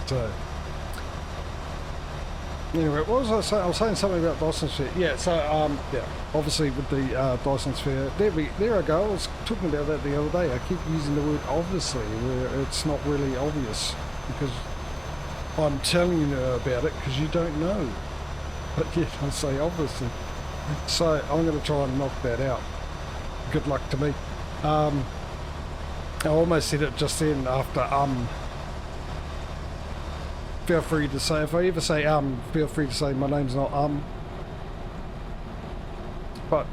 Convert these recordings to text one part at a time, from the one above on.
So anyway, what was I saying? I was saying something about Dyson Sphere. Yeah, so yeah, obviously with the Dyson Sphere, there I go. I was talking about that the other day. I keep using the word obviously, where it's not really obvious, because I'm telling you about it because you don't know. But yet I say obviously. So I'm going to try and knock that out. Good luck to me. I almost said it just then after feel free to say, if I ever say feel free to say my name's not but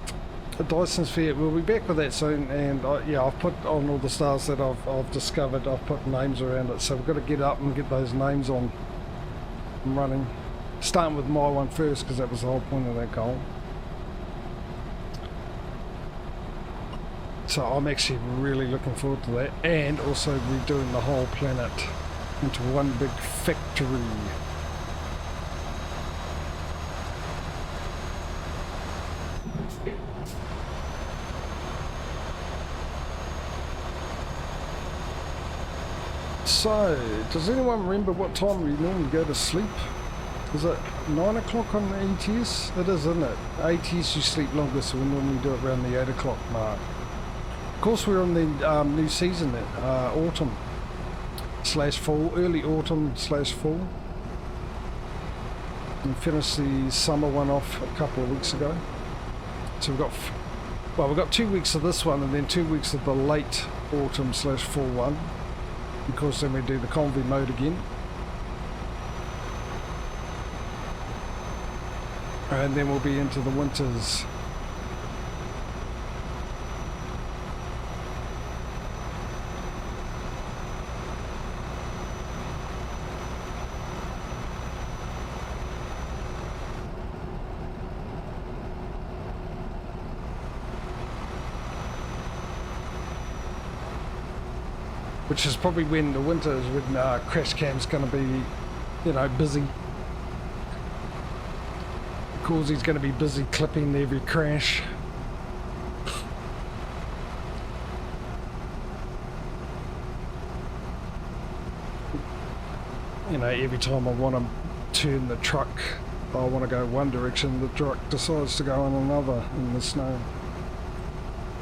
the Dyson Sphere, we'll be back with that soon, and yeah, I've put on all the stars that I've discovered. I've put names around it, so we've got to get up and get those names on and running, starting with my one first, because that was the whole point of that goal. So I'm actually really looking forward to that, and also redoing the whole planet into one big factory. So, does anyone remember what time we normally go to sleep? Is it 9 o'clock on the ATS? It is, isn't it? ATS you sleep longer, so we normally do it around the 8 o'clock mark. Of course, we're on the new season, autumn / fall, early autumn / fall. We finished the summer one off a couple of weeks ago. So we've got 2 weeks of this one, and then 2 weeks of the late autumn / fall one. Because then we do the convoy mode again. And then we'll be into the winters. Which is probably when the winter is, when crash cam's going to be, you know, busy. Because he's going to be busy clipping every crash. You know, every time I want to turn the truck, I want to go one direction, the truck decides to go in another in the snow.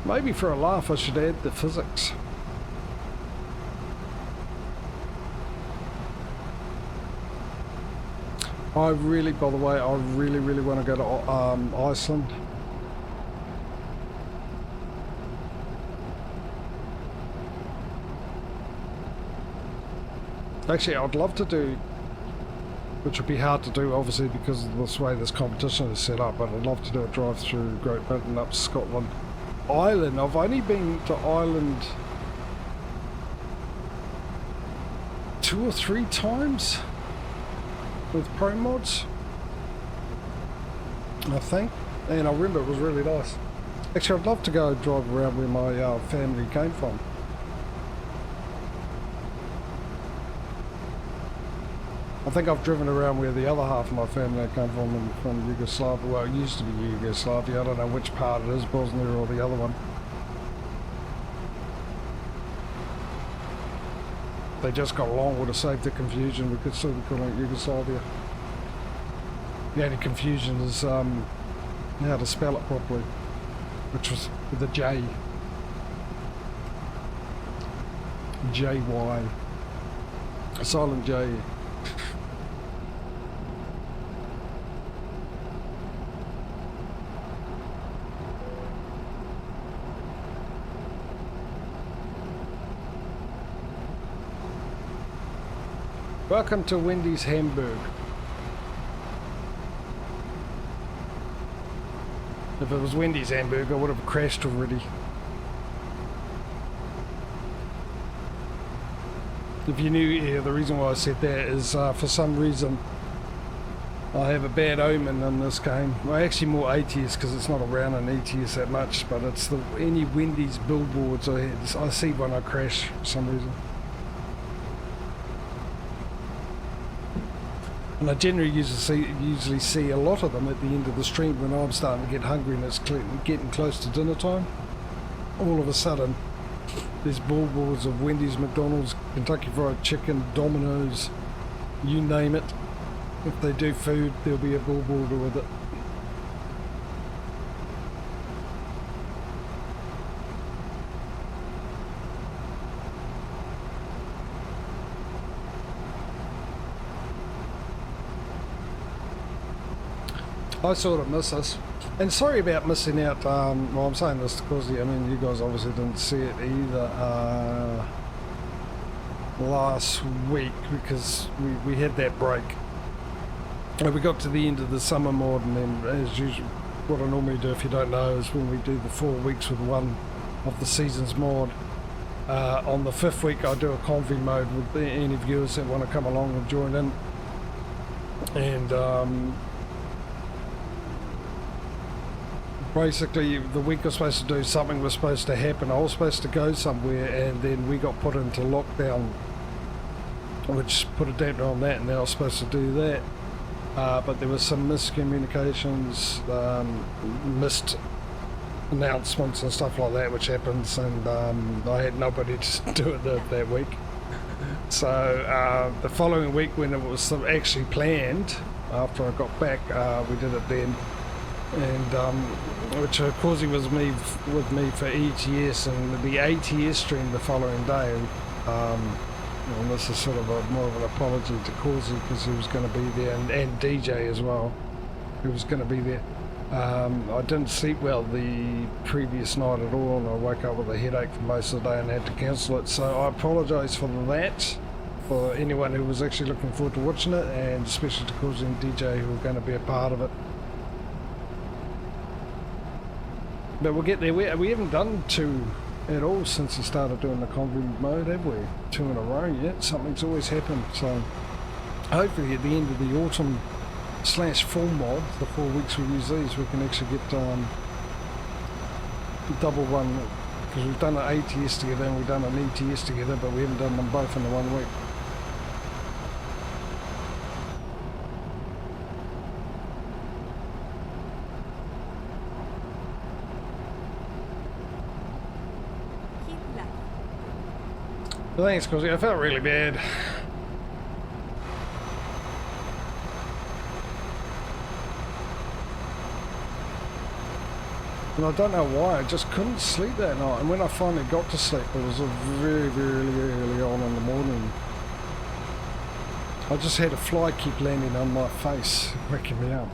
Maybe for a laugh I should add the physics. I really, by the way, I really want to go to Iceland. Actually, I'd love to do, which would be hard to do obviously because of this way this competition is set up, but I'd love to do a drive through Great Britain up to Scotland. Ireland, I've only been to Ireland 2 or 3 times. With pro mods, I think, and I remember it was really nice. Actually, I'd love to go drive around where my family came from. I think I've driven around where the other half of my family came from Yugoslavia. Well, it used to be Yugoslavia. I don't know which part it is, Bosnia or the other one. They just got along, would have saved the confusion. We could still be calling it Yugoslavia. The only confusion is how to spell it properly, which was with a J. J-Y. A silent J. Welcome to Wendy's Hamburg. If it was Wendy's Hamburg, I would have crashed already. If you knew, yeah, the reason why I said that is for some reason I have a bad omen in this game. Well, actually more ATS because it's not around in ETS that much, but it's any Wendy's billboards I see when I crash for some reason. And I generally usually see a lot of them at the end of the stream when I'm starting to get hungry and it's getting close to dinner time. All of a sudden, there's billboards of Wendy's, McDonald's, Kentucky Fried Chicken, Domino's, you name it. If they do food, there'll be a billboard with it. I sort of miss this. And sorry about missing out. Well, I'm saying this because, I mean, you guys obviously didn't see it either last week because we had that break. And we got to the end of the summer mod, and then, as usual, what I normally do, if you don't know, is when we do the 4 weeks with one of the season's mod, on the 5th week I do a convy mode with any viewers that want to come along and join in. And basically the week I was supposed to do something was supposed to happen. I was supposed to go somewhere, and then we got put into lockdown, which put a damper on that, and then I was supposed to do that. But there was some miscommunications, missed announcements and stuff like that, which happens, and I had nobody to do it that week. So the following week, when it was actually planned, after I got back, we did it then, and which of course he was with me for ETS and the ATS stream the following day. And this is sort of more of an apology to Causey because he was going to be there, and DJ as well, who was going to be there. I didn't sleep well the previous night at all, and I woke up with a headache for most of the day and had to cancel it. So I apologise for that, for anyone who was actually looking forward to watching it, and especially to Causey and DJ who were going to be a part of it. But we'll get there. We haven't done 2 at all since he started doing the convent mode, have we? 2 in a row yet. Something's always happened. So hopefully at the end of the autumn /fall mod, the 4 weeks we use these, we can actually get double one, because we've done an ATS together and we've done an ETS together, but we haven't done them both in the 1 week. Thanks, Cosy. I felt really bad. And I don't know why, I just couldn't sleep that night. And when I finally got to sleep, it was very, very early on in the morning. I just had a fly keep landing on my face, waking me up.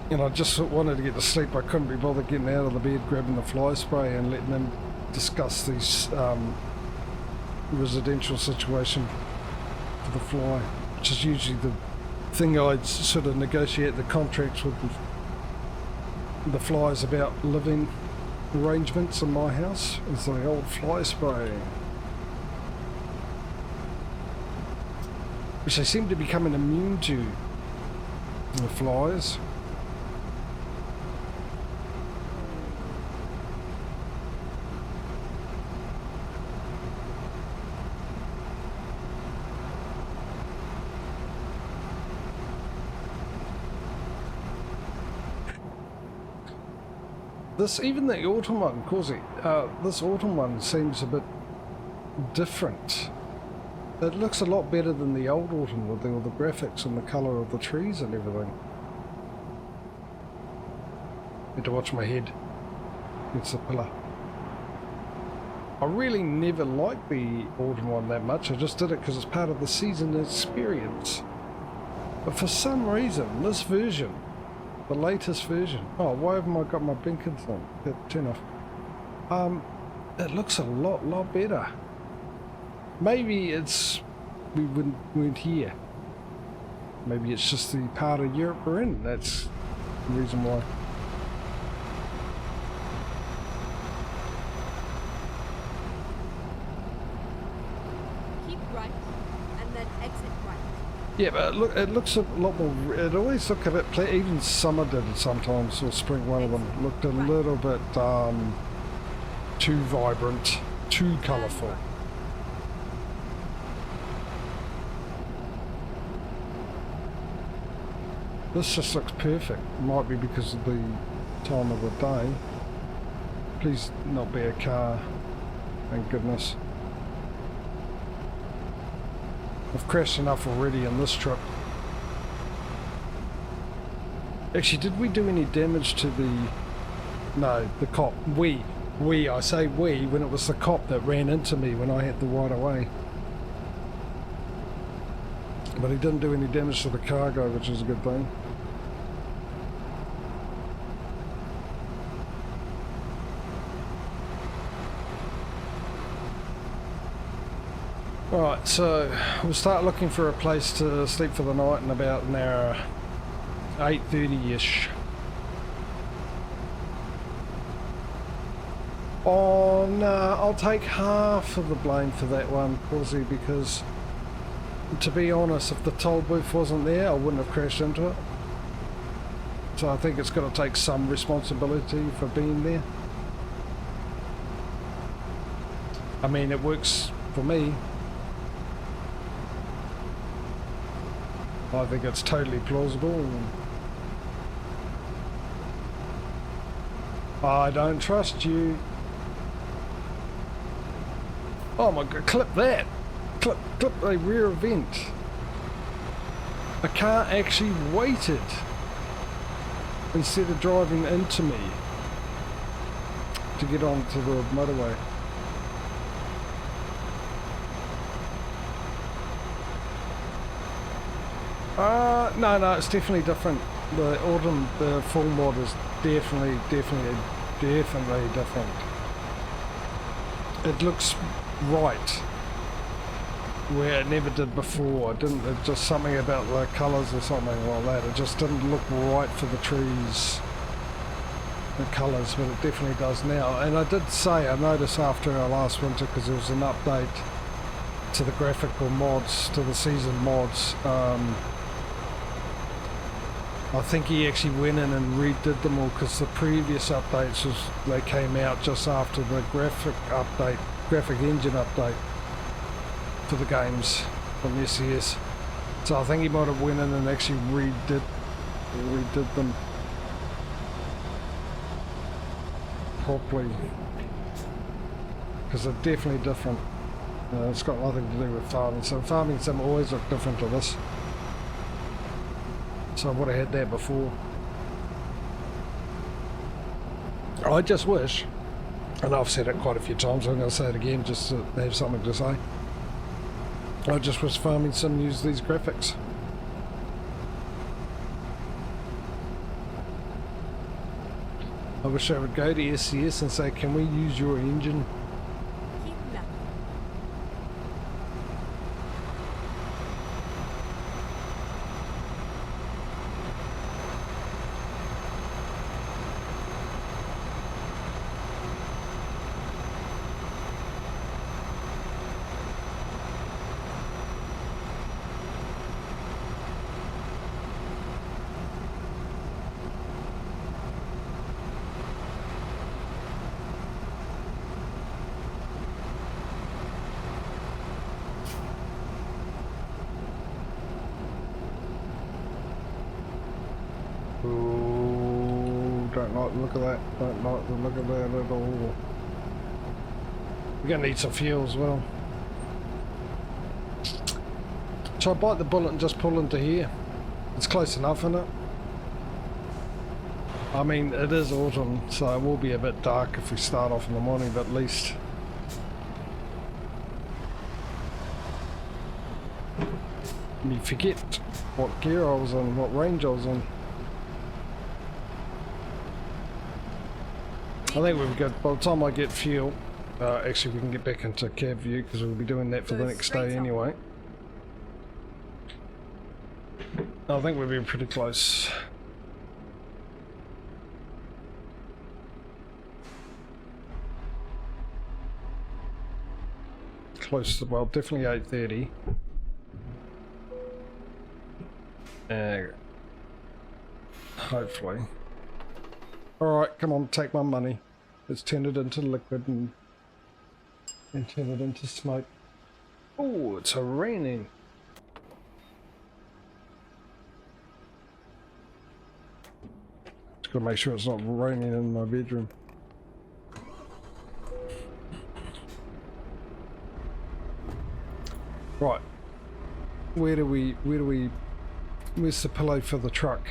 And I just wanted to get to sleep. I couldn't be bothered getting out of the bed, grabbing the fly spray and letting them discuss these residential situation for the fly, which is usually the thing I'd sort of negotiate the contracts with the flies about living arrangements in my house, is the old fly spray, which they seem to be becoming immune to, the flies. Even the autumn one, Causey, this autumn one seems a bit different. It looks a lot better than the old autumn with all the graphics and the colour of the trees and everything. Had to watch my head against the pillar. I really never liked the autumn one that much. I just did it because it's part of the season experience. But for some reason, this version, the latest version. Oh, why haven't I got my blinkers on? Turn off. It looks a lot better. Maybe it's we weren't here. Maybe it's just the part of Europe we're in. That's the reason why. Keep right, and then exit right. Yeah, but look, it looks a lot more. It always looked a bit. Even summer did it sometimes, or spring. One of them looked a little bit too vibrant, too colourful. This just looks perfect. Might be because of the time of the day. Please not be a car. Thank goodness. I've crashed enough already in this trip. Actually, did we do any damage to the... No, the cop. I say we, when it was the cop that ran into me when I had the right of way. But he didn't do any damage to the cargo, which is a good thing. Right, so we'll start looking for a place to sleep for the night in about an hour, 8:30ish. Oh no, I'll take half of the blame for that one, Pawsey, because to be honest, if the toll booth wasn't there, I wouldn't have crashed into it. So I think it's got to take some responsibility for being there. I mean, it works for me. I think it's totally plausible. I don't trust you. Oh my god, clip that! Clip a rear event. A car actually waited instead of driving into me to get onto the motorway. No, it's definitely different. The autumn, the full mod is definitely different. It looks right where it never did before. It just something about the colours or something like that. It just didn't look right for the trees, the colours, but it definitely does now. And I did say, I noticed after our last winter, because there was an update to the graphical mods, to the season mods, I think he actually went in and redid them all, because the previous updates they came out just after the graphic engine update for the games from SES. So I think he might have went in and actually redid them properly, because they're definitely different. It's got nothing to do with farming. So farming sim always look different to this. So I would have had that before. I just wish, and I've said it quite a few times, I'm going to say it again just to have something to say. I just wish farming sim used these graphics. I wish I would go to SCS and say, can we use your engine? Keep left. Don't like the look of that. Don't like the look of that at all. We're going to need some fuel as well. Shall I bite the bullet and just pull into here? It's close enough, isn't it? I mean, it is autumn, so it will be a bit dark if we start off in the morning, but at least... you forget what gear I was on, what range I was on. I think we've got, by the time I get fuel, actually we can get back into cab view, because we'll be doing that for the next day anyway. I think we'll be pretty close. Close to, well, definitely 8:30. Hopefully. Alright, come on, take my money. Let's turn it into liquid and turn it into smoke. Oh, it's raining. Just gotta make sure it's not raining in my bedroom. Right. where's the pillow for the truck?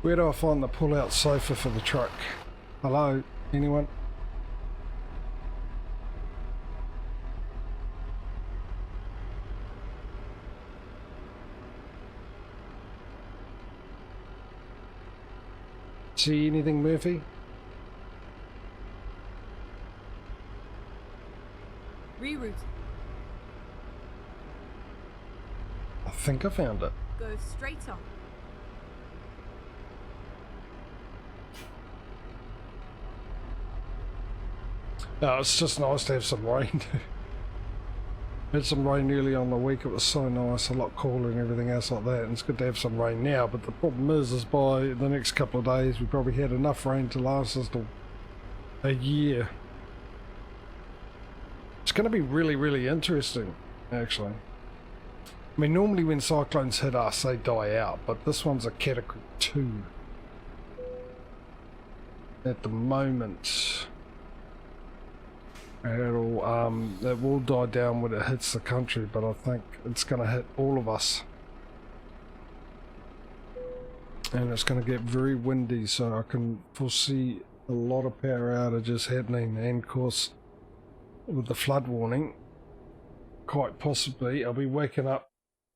Where do I find the pull-out sofa for the truck? Hello, anyone? See anything, Murphy? Reroute. I think I found it. Go straight on. No, it's just nice to have some rain. Had some rain early on the week. It was so nice, a lot cooler and everything else like that. And it's good to have some rain now. But the problem is by the next couple of days, we probably had enough rain to last us till a year. It's going to be really, really interesting, actually. I mean, normally when cyclones hit us, they die out. But this one's a category 2 at the moment. It will die down when it hits the country, but I think it's going to hit all of us. And it's going to get very windy, so I can foresee a lot of power outages happening. And of course, with the flood warning, quite possibly I'll be waking up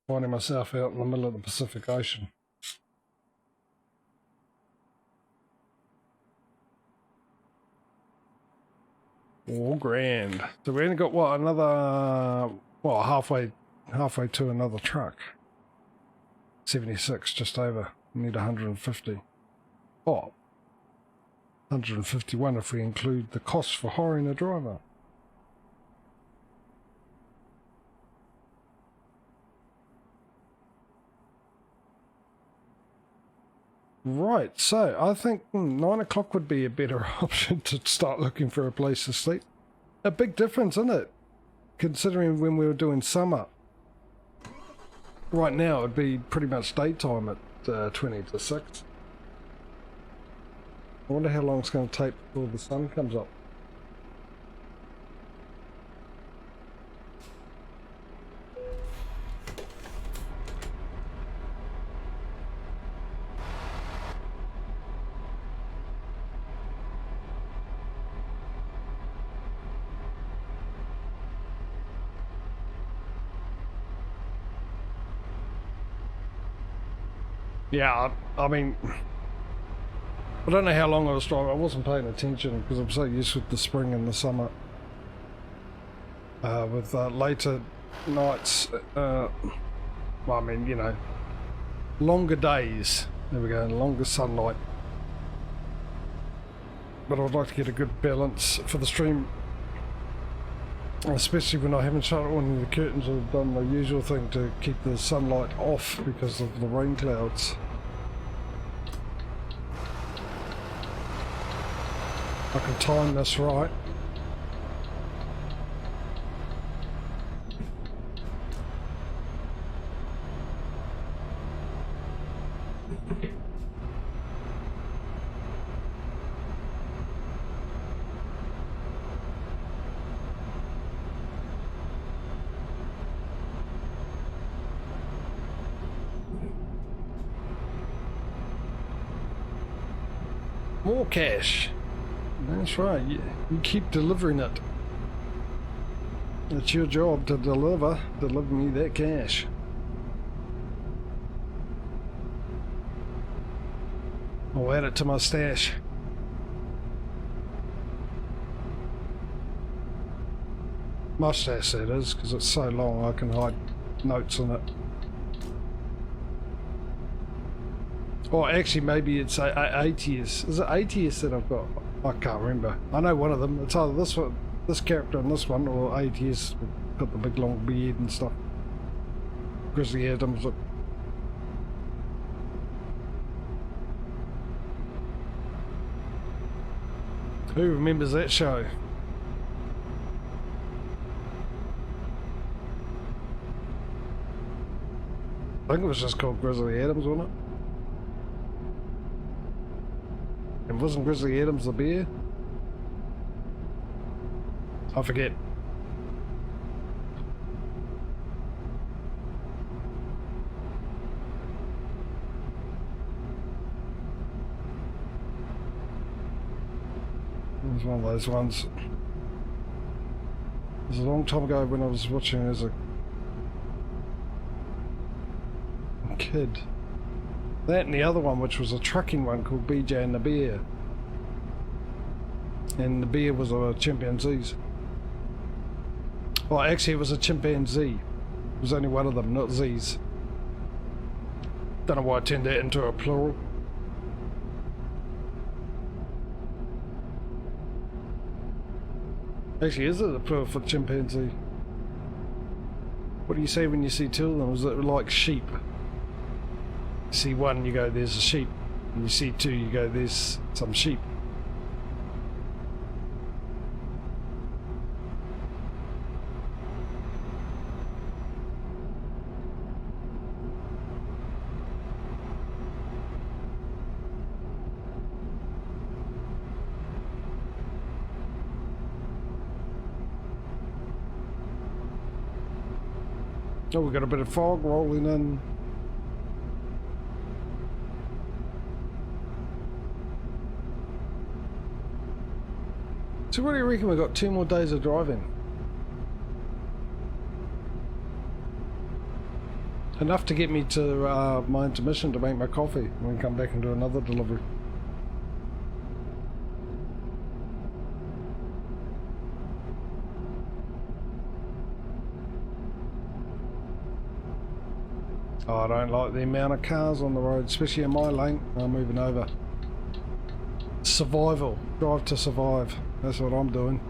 finding myself out in the middle of the Pacific Ocean. Oh, grand. So we only got, what, another, well, halfway to another truck. 76, just over. We need 150. Oh, 151 if we include the cost for hiring a driver. Right, so I think 9 o'clock would be a better option to start looking for a place to sleep. A big difference, isn't it? Considering when we were doing summer. Right now it'd be pretty much daytime at 20 to 6. I wonder how long it's going to take before the sun comes up. Yeah, I mean, I don't know how long I was driving. I wasn't paying attention because I'm so used with the spring and the summer. With later nights, well, I mean, you know, longer days. There we go, longer sunlight. But I'd like to get a good balance for the stream, especially when I haven't shut on the curtains or done the usual thing to keep the sunlight off because of the rain clouds. I can time this right. More cash. That's right, you keep delivering it. It's your job to deliver me that cash. I'll add it to my stash. My stash, that is, because it's so long I can hide notes in it. Or actually, maybe it's ATS. Is it ATS that I've got? I can't remember. I know one of them. It's either this one, this character and this one, or ATS. Got the big long beard and stuff. Grizzly Adams. Who remembers that show? I think it was just called Grizzly Adams, wasn't it? And wasn't Grizzly Adams the bear? I forget. It was one of those ones. It was a long time ago when I was watching as a kid. That and the other one, which was a trucking one called BJ and the Bear. And the bear was a chimpanzees. Well, actually it was a chimpanzee. It was only one of them, not Z's. Don't know why I turned that into a plural. Actually, is it a plural for chimpanzee? What do you say when you see two of them? Is it like sheep? You see one, you go, there's a sheep. And you see two, you go, there's some sheep. Oh, we've got a bit of fog rolling in. So what do you reckon? We've got 2 more days of driving. Enough to get me to my intermission to make my coffee and then come back and do another delivery. Oh, I don't like the amount of cars on the road, especially in my lane. I'm moving over. Survival. Drive to survive. That's what I'm doing.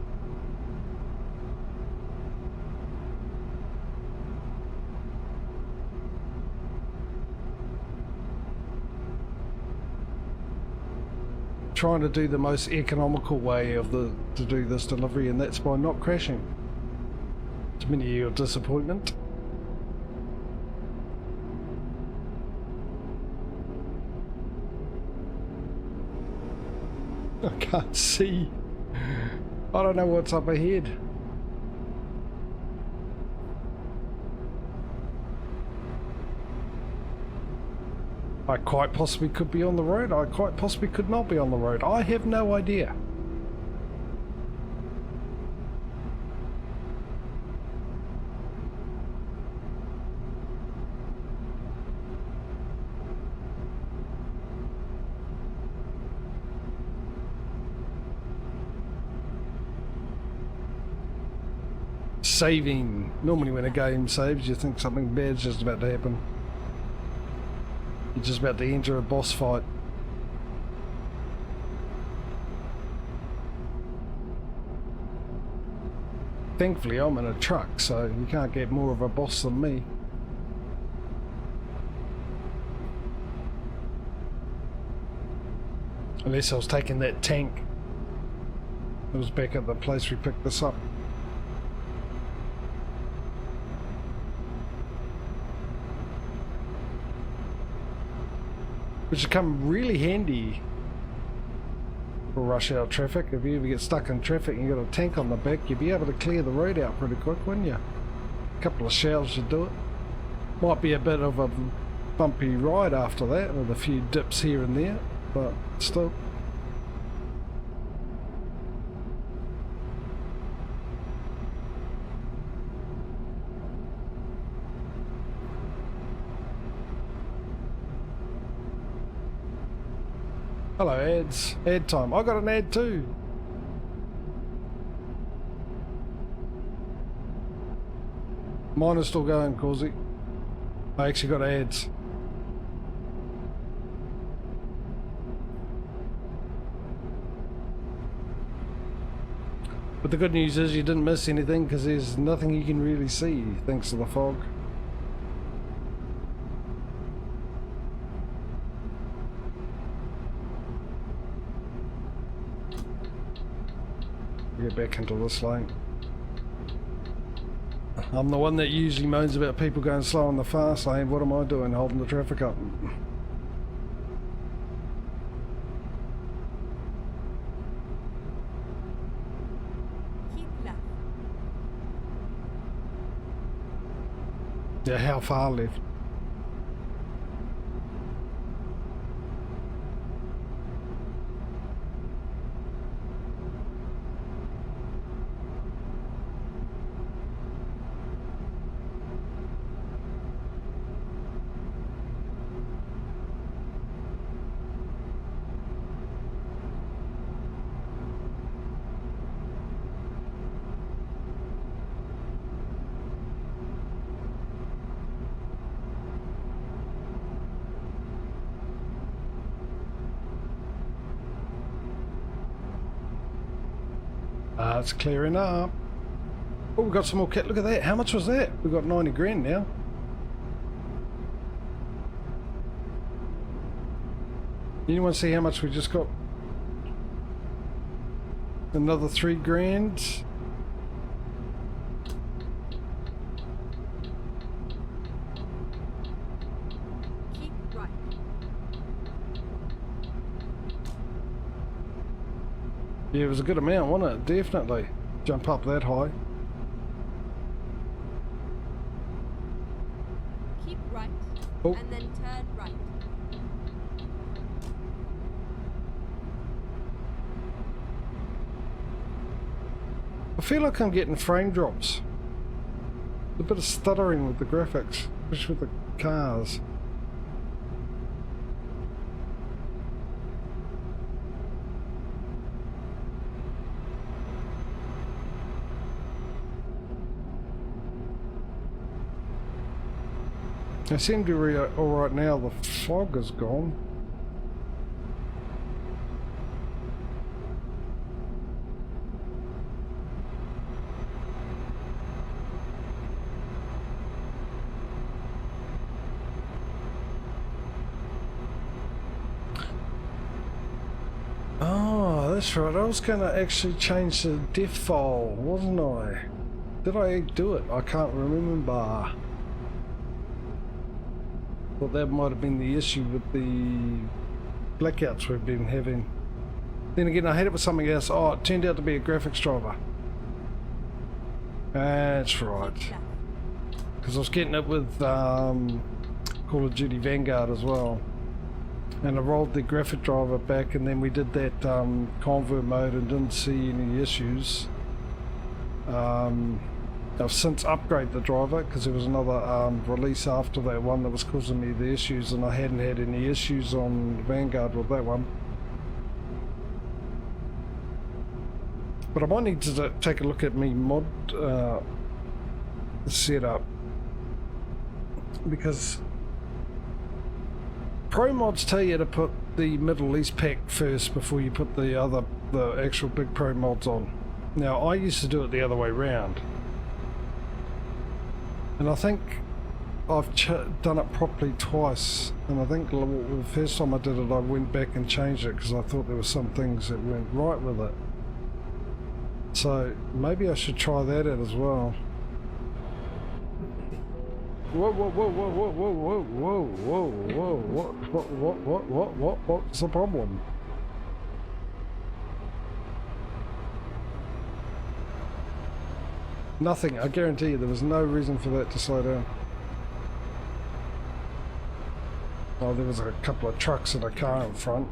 Trying to do the most economical way to do this delivery, and that's by not crashing. To many of your disappointment. I can't see. I don't know what's up ahead. I quite possibly could be on the road. I quite possibly could not be on the road. I have no idea. Saving. Normally when a game saves, you think something bad's just about to happen. You're just about to enter a boss fight. Thankfully I'm in a truck, so you can't get more of a boss than me. Unless I was taking that tank. It was back at the place we picked this up. Which would come really handy for rush hour traffic. If you ever get stuck in traffic and you got a tank on the back, you'd be able to clear the road out pretty quick, wouldn't you? A couple of showers should do it. Might be a bit of a bumpy ride after that, with a few dips here and there, but still. Hello ads. Ad time. I got an ad too. Mine is still going, Causey. I actually got ads. But the good news is you didn't miss anything because there's nothing you can really see thanks to the fog. Get back into this lane. I'm the one that usually moans about people going slow on the fast lane. What am I doing holding the traffic up? Keep left. Yeah, how far left? It's clearing up. Oh, we've got some more kit. Look at that. How much was that? We've got 90 grand now. Anyone see how much we just got? Another 3 grand. Keep right. Yeah, it was a good amount, wasn't it? Definitely. Jump up that high. Keep right. Oh. And then turn right. I feel like I'm getting frame drops. A bit of stuttering with the graphics, especially with the cars. They seem to be alright now. The fog is gone. Oh, that's right. I was going to actually change the diff file, wasn't I? Did I do it? I can't remember. Thought that might have been the issue with the blackouts we've been having. Then again, I had it with something else. Oh, it turned out to be a graphics driver. That's right. Because I was getting it with Call of Duty Vanguard as well. And I rolled the graphic driver back, and then we did that convert mode and didn't see any issues. I've since upgraded the driver because there was another release after that one that was causing me the issues, and I hadn't had any issues on Vanguard with that one. But I might need to take a look at me mod setup, because Pro mods tell you to put the Middle East pack first before you put the actual big Pro mods on. Now I used to do it the other way round. And I think I've done it properly twice, and I think the first time I did it I went back and changed it because I thought there were some things that went right with it. So maybe I should try that out as well. Whoa, whoa, whoa, whoa, whoa, whoa, whoa, whoa, whoa, what's the problem? Nothing, I guarantee you there was no reason for that to slow down. Oh, there was a couple of trucks and a car in front.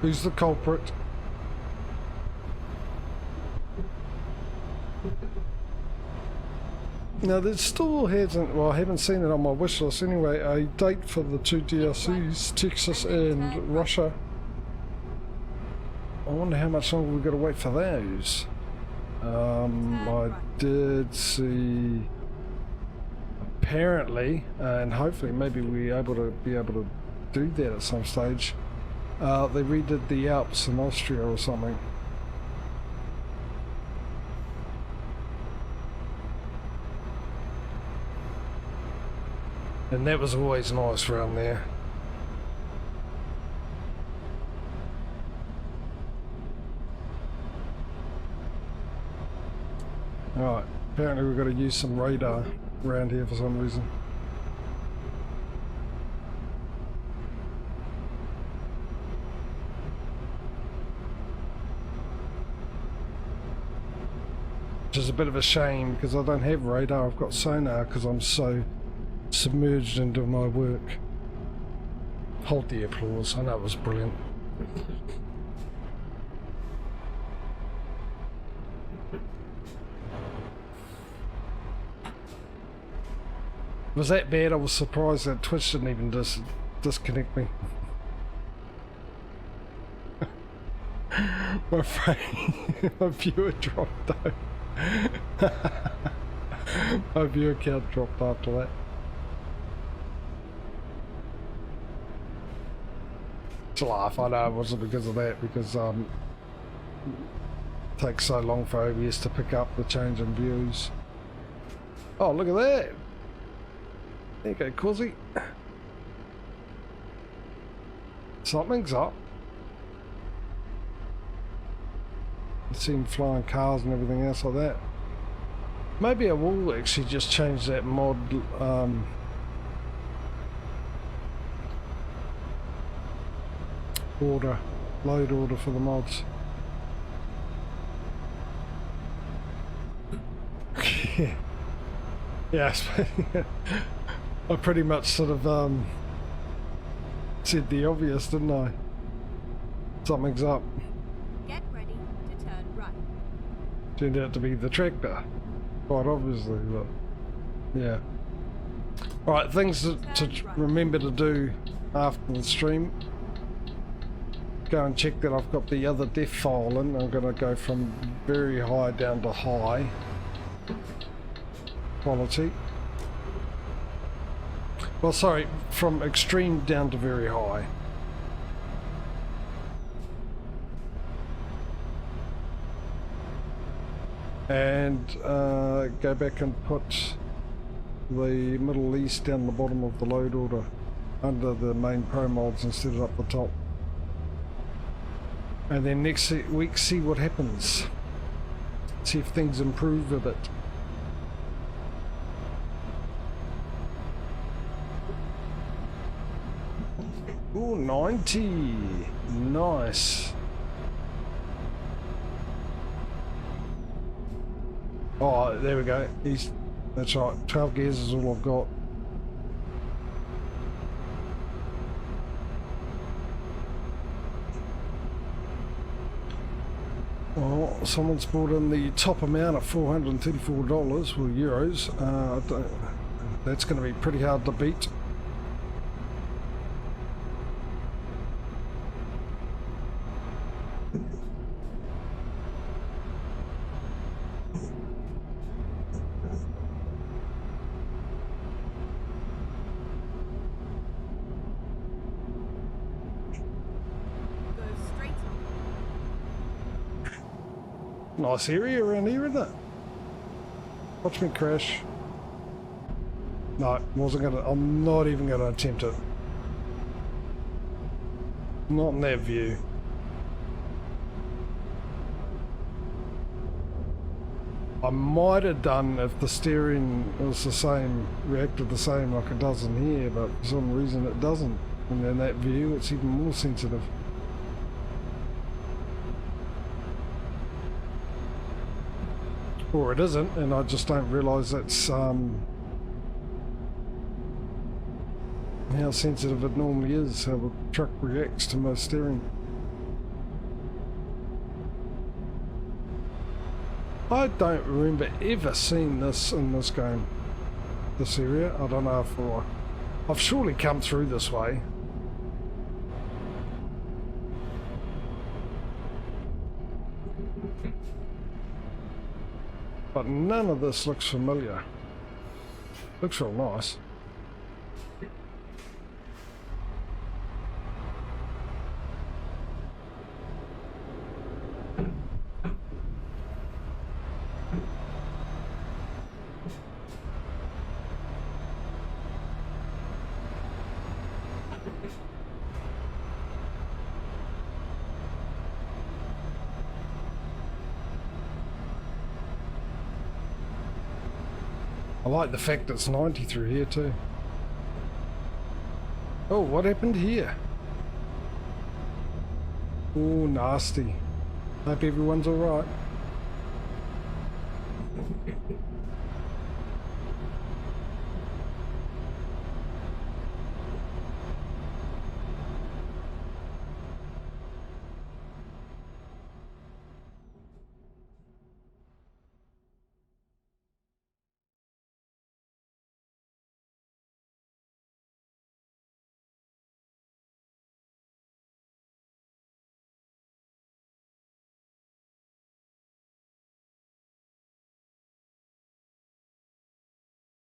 Who's the culprit? Now there still hasn't, well I haven't seen it on my wish list anyway, a date for the 2 DLCs, Texas and Russia. I wonder how much longer we've got to wait for those. I did see apparently, and hopefully maybe we'll be able to do that at some stage. They redid the Alps in Austria or something. And that was always nice around there. Alright, apparently we've got to use some radar around here for some reason. Which is a bit of a shame because I don't have radar, I've got sonar because I'm so submerged into my work. Hold the applause. I know it was brilliant. It was that bad. I was surprised that Twitch didn't even disconnect me. My frame, my viewer dropped though. My viewer count dropped after that. It's a laugh. I know it wasn't because of that, because it takes so long for OBS to pick up the change in views. Oh, look at that! There you go, Cuzzy. Something's up. Seen flying cars and everything else like that. Maybe I will actually just change that mod load order for the mods. Yes. I pretty much sort of said the obvious, didn't I? Something's up. Get ready to turn right. Turned out to be the tractor, quite obviously, but yeah. Alright, things to remember to do after the stream. Go and check that I've got the other def file in. I'm going to go from very high down to high quality. Well, sorry, from extreme down to very high. And go back and put the Middle East down the bottom of the load order under the main pro mods instead of up the top. And then next week see what happens. See if things improve a bit. Ooh, 90. Nice. Oh, there we go. That's right. 12 gears is all I've got. Well, someone's brought in the top amount of $434, well, euros. That's going to be pretty hard to beat. Nice area around here, isn't it? Watch me crash. No, I'm not even gonna attempt it. Not in that view. I might have done if the steering was the same, reacted the same like it does in here, but for some reason it doesn't. And in that view it's even more sensitive. Or it isn't, and I just don't realise that's how sensitive it normally is, how the truck reacts to my steering. I don't remember ever seeing this in this game, this area. I don't know if I've surely come through this way. But none of this looks familiar. Looks real nice. I like the fact it's 90 through here too. Oh, what happened here? Oh, nasty. Hope everyone's alright.